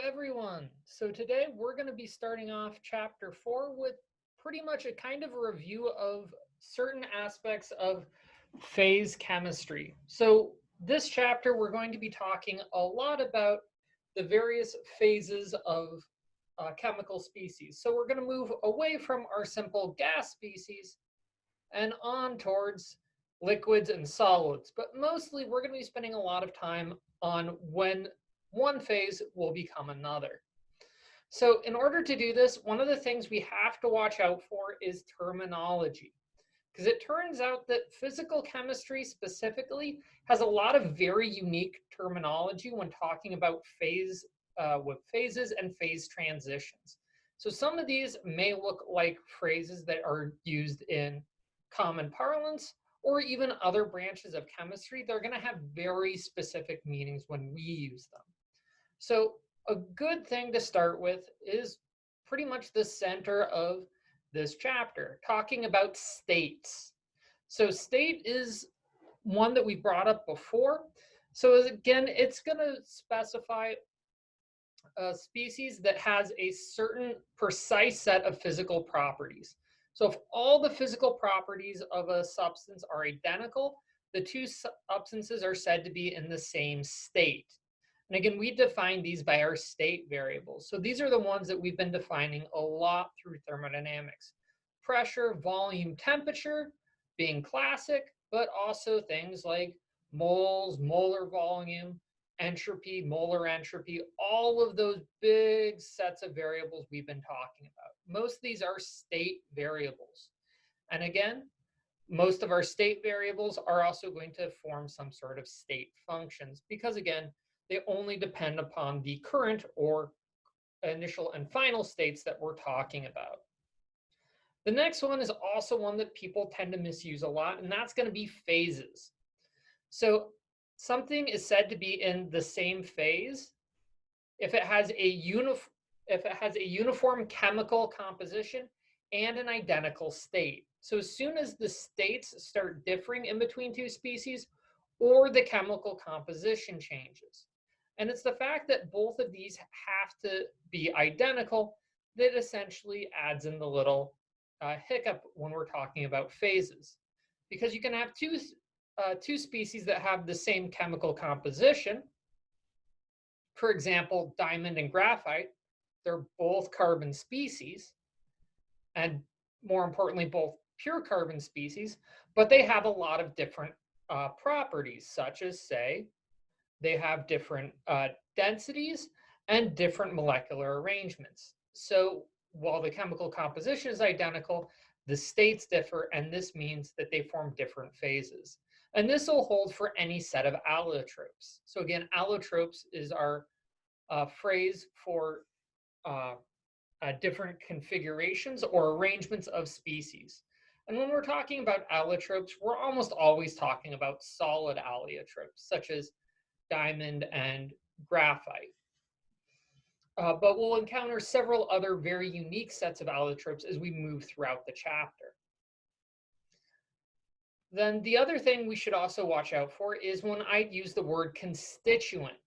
everyone. So today we're going to be starting off chapter 4 with pretty much a kind of a review of certain aspects of phase chemistry. So this chapter we're going to be talking a lot about the various phases of chemical species. So we're going to move away from our simple gas species and on towards liquids and solids. But mostly we're going to be spending a lot of time on when one phase will become another. So in order to do this, one of the things we have to watch out for is terminology. Because it turns out that physical chemistry specifically has a lot of very unique terminology when talking about with phases and phase transitions. So some of these may look like phrases that are used in common parlance or even other branches of chemistry. They're going to have very specific meanings when we use them. So a good thing to start with is pretty much the center of this chapter, talking about states. So state is one that we brought up before. So again, it's going to specify a species that has a certain precise set of physical properties. So if all the physical properties of a substance are identical, the two substances are said to be in the same state. And again, we define these by our state variables. So these are the ones that we've been defining a lot through thermodynamics. Pressure, volume, temperature being classic, but also things like moles, molar volume, entropy, molar entropy, all of those big sets of variables we've been talking about. Most of these are state variables. And again, most of our state variables are also going to form some sort of state functions because again, they only depend upon the current or initial and final states that we're talking about. The next one is also one that people tend to misuse a lot, and that's going to be phases. So something is said to be in the same phase if it has a uniform chemical composition and an identical state. So as soon as the states start differing in between two species, or the chemical composition changes. And it's the fact that both of these have to be identical that essentially adds in the little hiccup when we're talking about phases. Because you can have two species that have the same chemical composition. For example, diamond and graphite, they're both carbon species, and more importantly, both pure carbon species, but they have a lot of different properties, such as, say, they have different densities and different molecular arrangements. So while the chemical composition is identical, the states differ, and this means that they form different phases. And this will hold for any set of allotropes. So again, allotropes is our phrase for different configurations or arrangements of species. And when we're talking about allotropes, we're almost always talking about solid allotropes, such as diamond and graphite. But we'll encounter several other very unique sets of allotropes as we move throughout the chapter. Then the other thing we should also watch out for is when I use the word constituent.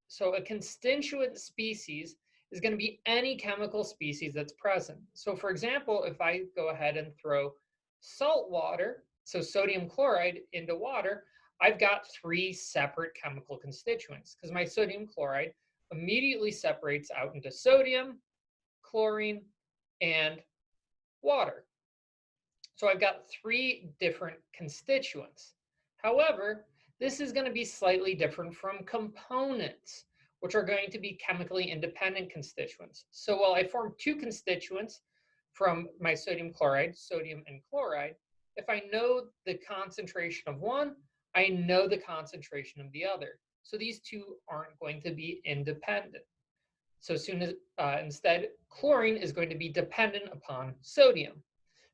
So a constituent species is going to be any chemical species that's present. So for example, if I go ahead and throw salt water, so sodium chloride, into water, I've got three separate chemical constituents because my sodium chloride immediately separates out into sodium, chlorine, and water. So I've got three different constituents. However, this is going to be slightly different from components, which are going to be chemically independent constituents. So while I form two constituents from my sodium chloride, sodium and chloride, if I know the concentration of one, I know the concentration of the other. So these two aren't going to be independent. So soon as instead, chlorine is going to be dependent upon sodium.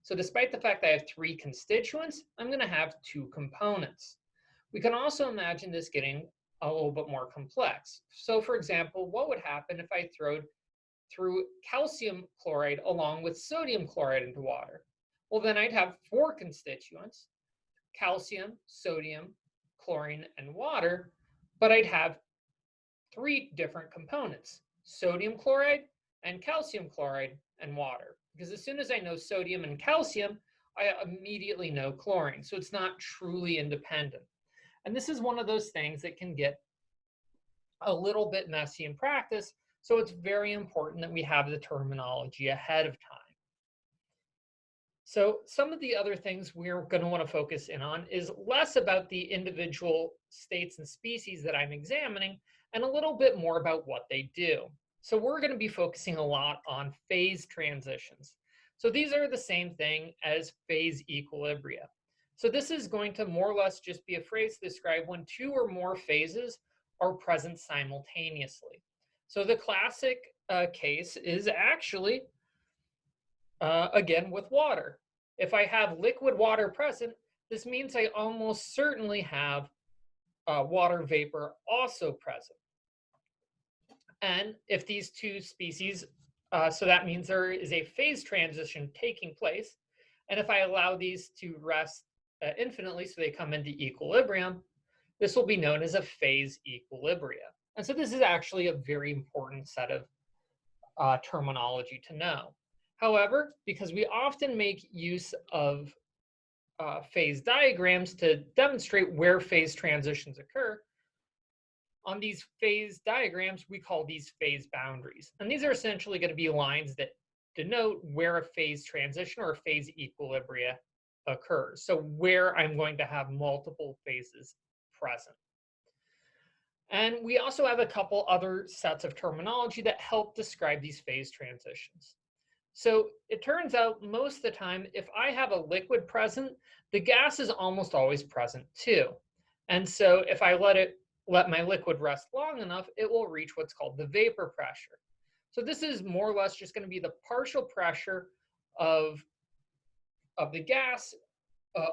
So despite the fact that I have three constituents, I'm going to have two components. We can also imagine this getting a little bit more complex. So for example, what would happen if I threw calcium chloride along with sodium chloride into water? Well, then I'd have four constituents: calcium, sodium, chlorine, and water, but I'd have three different components. sodium chloride and calcium chloride and water. Because as soon as I know sodium and calcium, I immediately know chlorine. So it's not truly independent. And this is one of those things that can get a little bit messy in practice. So it's very important that we have the terminology ahead of time. So some of the other things we're going to want to focus in on is less about the individual states and species that I'm examining and a little bit more about what they do. So we're going to be focusing a lot on phase transitions. So these are the same thing as phase equilibria. So this is going to more or less just be a phrase to describe when two or more phases are present simultaneously. So the classic case is actually again with water. If I have liquid water present, this means I almost certainly have water vapor also present. And if these two species, so that means there is a phase transition taking place. And if I allow these to rest infinitely, so they come into equilibrium, this will be known as a phase equilibria. And so this is actually a very important set of terminology to know. However, because we often make use of phase diagrams to demonstrate where phase transitions occur, on these phase diagrams, we call these phase boundaries. And these are essentially going to be lines that denote where a phase transition or a phase equilibria occurs. So where I'm going to have multiple phases present. And we also have a couple other sets of terminology that help describe these phase transitions. So it turns out most of the time, if I have a liquid present, the gas is almost always present too. And so if I let my liquid rest long enough, it will reach what's called the vapor pressure. So this is more or less just going to be the partial pressure of the gas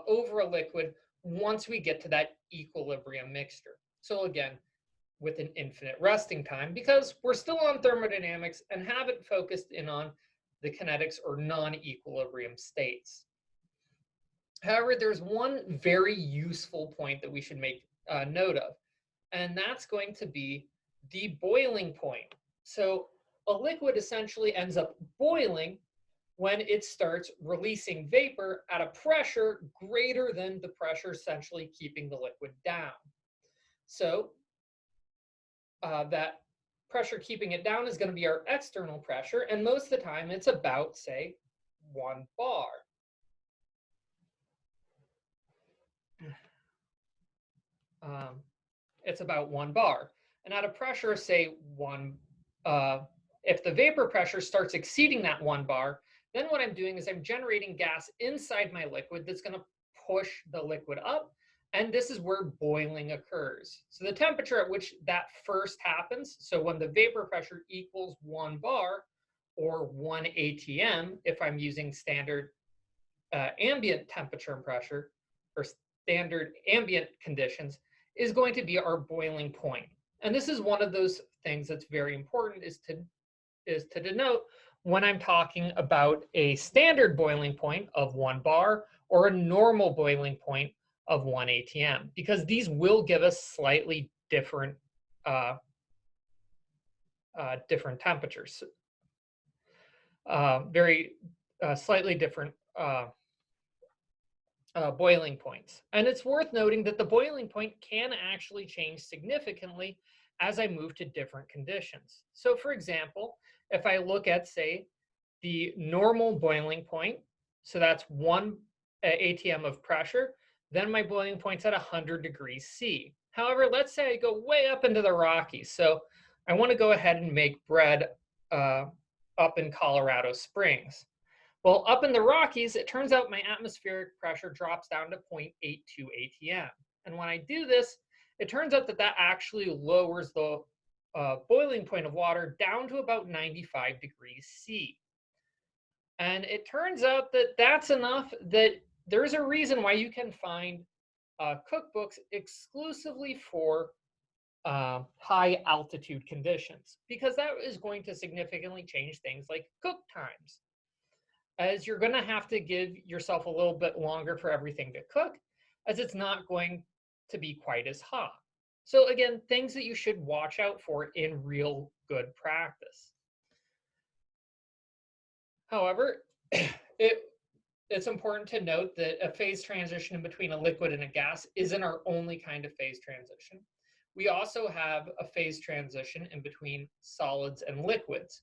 over a liquid once we get to that equilibrium mixture. So again, with an infinite resting time, because we're still on thermodynamics and haven't focused in on the kinetics or non-equilibrium states. However, there's one very useful point that we should make note of, and that's going to be the boiling point. So a liquid essentially ends up boiling when it starts releasing vapor at a pressure greater than the pressure essentially keeping the liquid down. So that pressure keeping it down is going to be our external pressure, and most of the time it's about, say, 1 bar. It's about 1 bar. And at a pressure, say if the vapor pressure starts exceeding that 1 bar, then what I'm doing is I'm generating gas inside my liquid that's going to push the liquid up, and this is where boiling occurs. So the temperature at which that first happens, so when the vapor pressure equals 1 bar or 1 atm, if I'm using standard ambient temperature and pressure or standard ambient conditions, is going to be our boiling point. And this is one of those things that's very important is to denote when I'm talking about a standard boiling point of 1 bar or a normal boiling point of 1 atm, because these will give us slightly different different temperatures, very slightly different boiling points. And it's worth noting that the boiling point can actually change significantly as I move to different conditions. So for example, if I look at, say, the normal boiling point, so that's 1 atm of pressure, then my boiling point's at 100 degrees C. However, let's say I go way up into the Rockies. So I want to go ahead and make bread up in Colorado Springs. Well, up in the Rockies, it turns out my atmospheric pressure drops down to 0.82 atm. And when I do this, it turns out that that actually lowers the boiling point of water down to about 95 degrees C. And it turns out that that's enough that there's a reason why you can find cookbooks exclusively for high altitude conditions, because that is going to significantly change things like cook times, as you're going to have to give yourself a little bit longer for everything to cook, as it's not going to be quite as hot. So again, things that you should watch out for in real good practice. However, it's important to note that a phase transition in between a liquid and a gas isn't our only kind of phase transition. We also have a phase transition in between solids and liquids.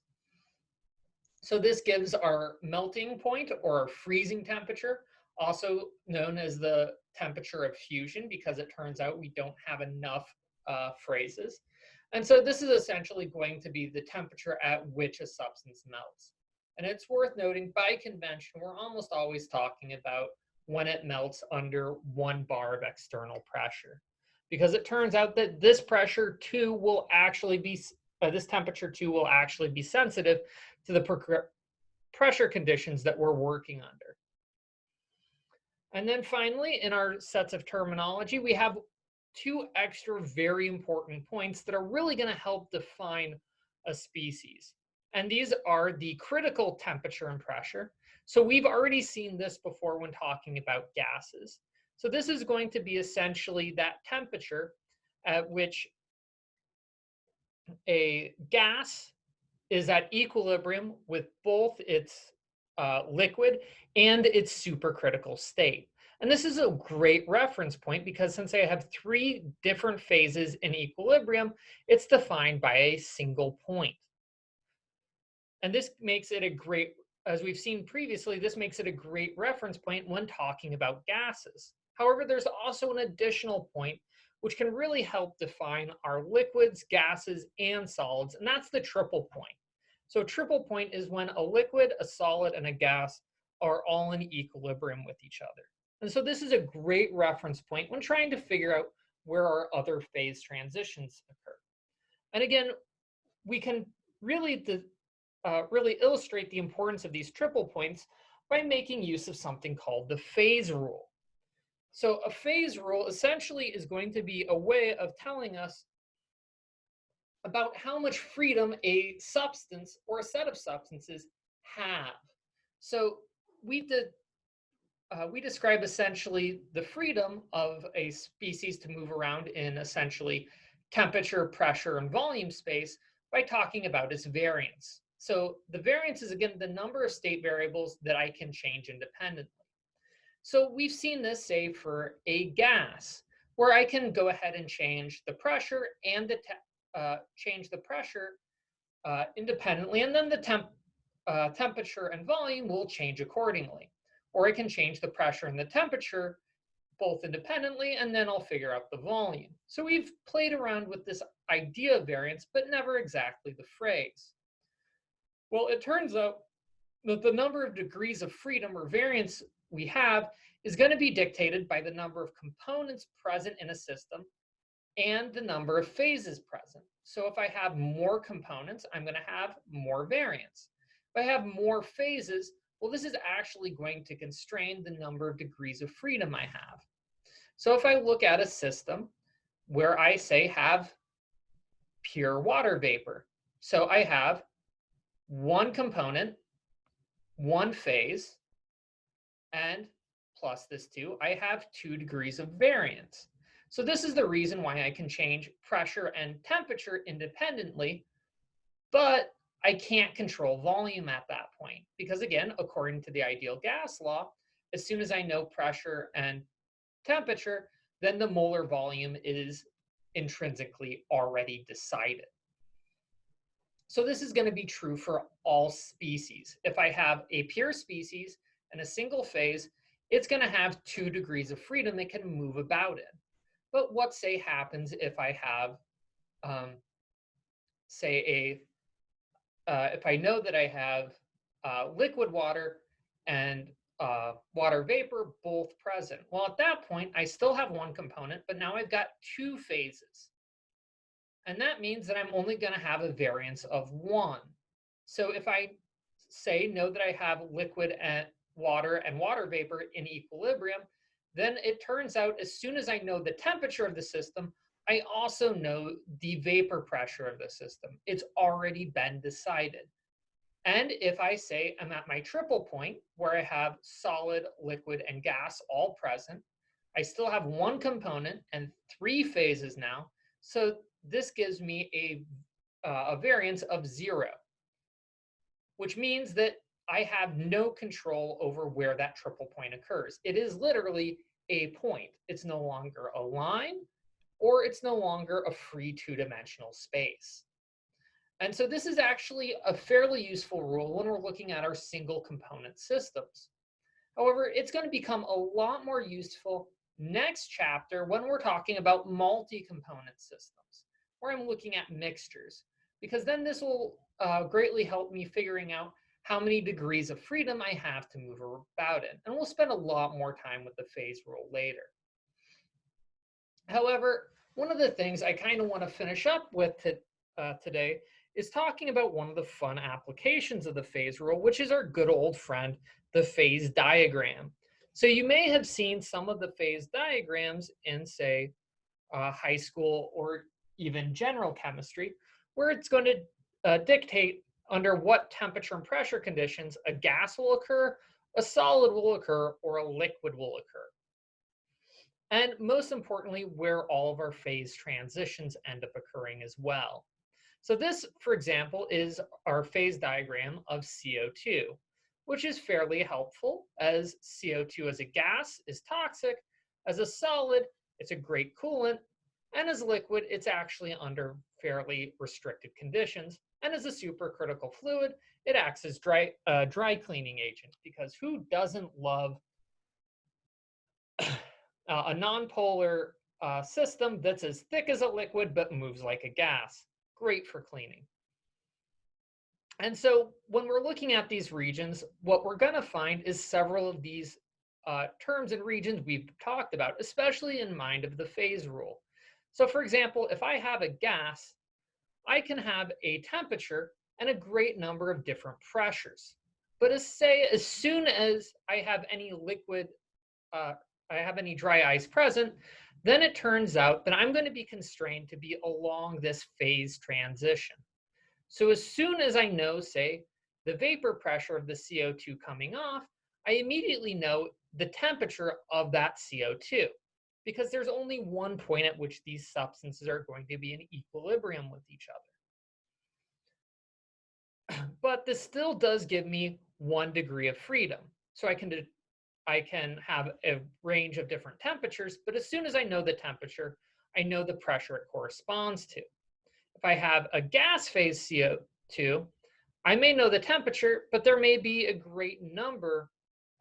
So this gives our melting point or our freezing temperature, also known as the temperature of fusion, because it turns out we don't have enough phrases. And so this is essentially going to be the temperature at which a substance melts. And it's worth noting, by convention, we're almost always talking about when it melts under 1 bar of external pressure. Because it turns out that this pressure too will actually be, this temperature too will actually be sensitive to the pressure conditions that we're working under. And then finally, in our sets of terminology, we have 2 extra very important points that are really going to help define a species. And these are the critical temperature and pressure. So we've already seen this before when talking about gases. So this is going to be essentially that temperature at which a gas is at equilibrium with both its liquid and its supercritical state. And this is a great reference point because since I have 3 different phases in equilibrium, it's defined by a single point. And this makes it a great, as we've seen previously, this makes it a great reference point when talking about gases. However, there's also an additional point which can really help define our liquids, gases, and solids, and that's the triple point. So triple point is when a liquid, a solid, and a gas are all in equilibrium with each other. And so this is a great reference point when trying to figure out where our other phase transitions occur. And again, we can really illustrate the importance of these triple points by making use of something called the phase rule. So a phase rule essentially is going to be a way of telling us about how much freedom a substance or a set of substances have. So we describe essentially the freedom of a species to move around in essentially temperature, pressure, and volume space by talking about its variance. So the variance is, again, the number of state variables that I can change independently. So we've seen this, say, for a gas, where I can go ahead and change the pressure and change the pressure independently, and then the temperature and volume will change accordingly. Or I can change the pressure and the temperature both independently, and then I'll figure out the volume. So we've played around with this idea of variance, but never exactly the phrase. Well, it turns out that the number of degrees of freedom or variance we have is going to be dictated by the number of components present in a system and the number of phases present. So if I have more components, I'm going to have more variance. If I have more phases, well, this is actually going to constrain the number of degrees of freedom I have. So if I look at a system where I say have pure water vapor, so I have one component, one phase, and plus this 2, I have 2 degrees of variance. So this is the reason why I can change pressure and temperature independently, but I can't control volume at that point. Because again, according to the ideal gas law, as soon as I know pressure and temperature, then the molar volume is intrinsically already decided. So this is going to be true for all species. If I have a pure species and a single phase, it's going to have 2 degrees of freedom it can move about in. But what, say, happens if I have, if I know that I have liquid water and water vapor both present? Well, at that point, I still have one component, but now I've got 2 phases. And that means that I'm only going to have a variance of 1. So if I know that I have liquid and water vapor in equilibrium, then it turns out as soon as I know the temperature of the system, I also know the vapor pressure of the system. It's already been decided. And if I say I'm at my triple point, where I have solid, liquid, and gas all present, I still have one component and 3 phases now. So this gives me a variance of 0, which means that I have no control over where that triple point occurs. It is literally a point. It's no longer a line, or it's no longer a free two-dimensional space. And so this is actually a fairly useful rule when we're looking at our single component systems. However, it's going to become a lot more useful next chapter when we're talking about multi-component systems, where I'm looking at mixtures, because then this will greatly help me figuring out how many degrees of freedom I have to move about in. And we'll spend a lot more time with the phase rule later. However, one of the things I kind of want to finish up with today is talking about one of the fun applications of the phase rule, which is our good old friend, the phase diagram. So you may have seen some of the phase diagrams in, say, high school or even general chemistry, where it's going to dictate under what temperature and pressure conditions a gas will occur, a solid will occur, or a liquid will occur. And most importantly, where all of our phase transitions end up occurring as well. So this, for example, is our phase diagram of CO2, which is fairly helpful, as CO2 as a gas is toxic, as a solid, it's a great coolant, and as a liquid, it's actually under fairly restricted conditions. And as a supercritical fluid, it acts as dry cleaning agent, because who doesn't love a nonpolar system that's as thick as a liquid but moves like a gas? Great for cleaning. And so when we're looking at these regions, what we're going to find is several of these terms and regions we've talked about, especially in mind of the phase rule. So for example, if I have a gas, I can have a temperature and a great number of different pressures. But as soon as I have any liquid, I have any dry ice present, then it turns out that I'm going to be constrained to be along this phase transition. So as soon as I know, say, the vapor pressure of the CO2 coming off, I immediately know the temperature of that CO2, because there's only one point at which these substances are going to be in equilibrium with each other. But this still does give me 1 degree of freedom. So I can have a range of different temperatures, but as soon as I know the temperature, I know the pressure it corresponds to. If I have a gas phase CO2, I may know the temperature, but there may be a great number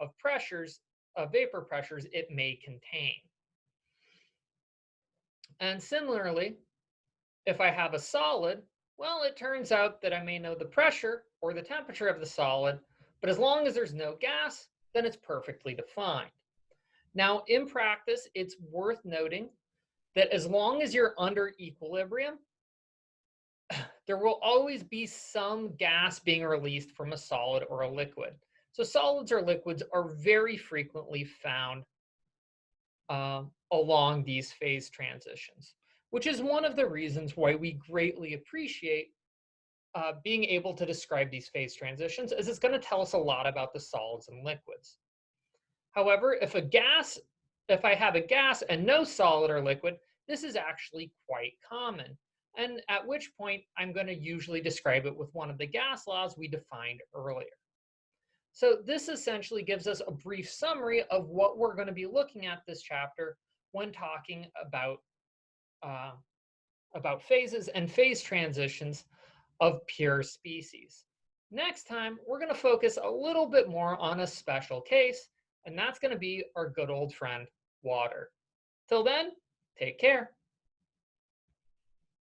of pressures, vapor pressures it may contain. And similarly, if I have a solid, well, it turns out that I may know the pressure or the temperature of the solid, but as long as there's no gas, then it's perfectly defined. Now, in practice, it's worth noting that as long as you're under equilibrium, there will always be some gas being released from a solid or a liquid. So solids or liquids are very frequently found along these phase transitions, which is one of the reasons why we greatly appreciate being able to describe these phase transitions, as it's going to tell us a lot about the solids and liquids. However, if I have a gas and no solid or liquid, this is actually quite common. And at which point I'm going to usually describe it with one of the gas laws we defined earlier. So this essentially gives us a brief summary of what we're going to be looking at this chapter when talking about phases and phase transitions of pure species. Next time, we're going to focus a little bit more on a special case, and that's going to be our good old friend, water. Till then, take care.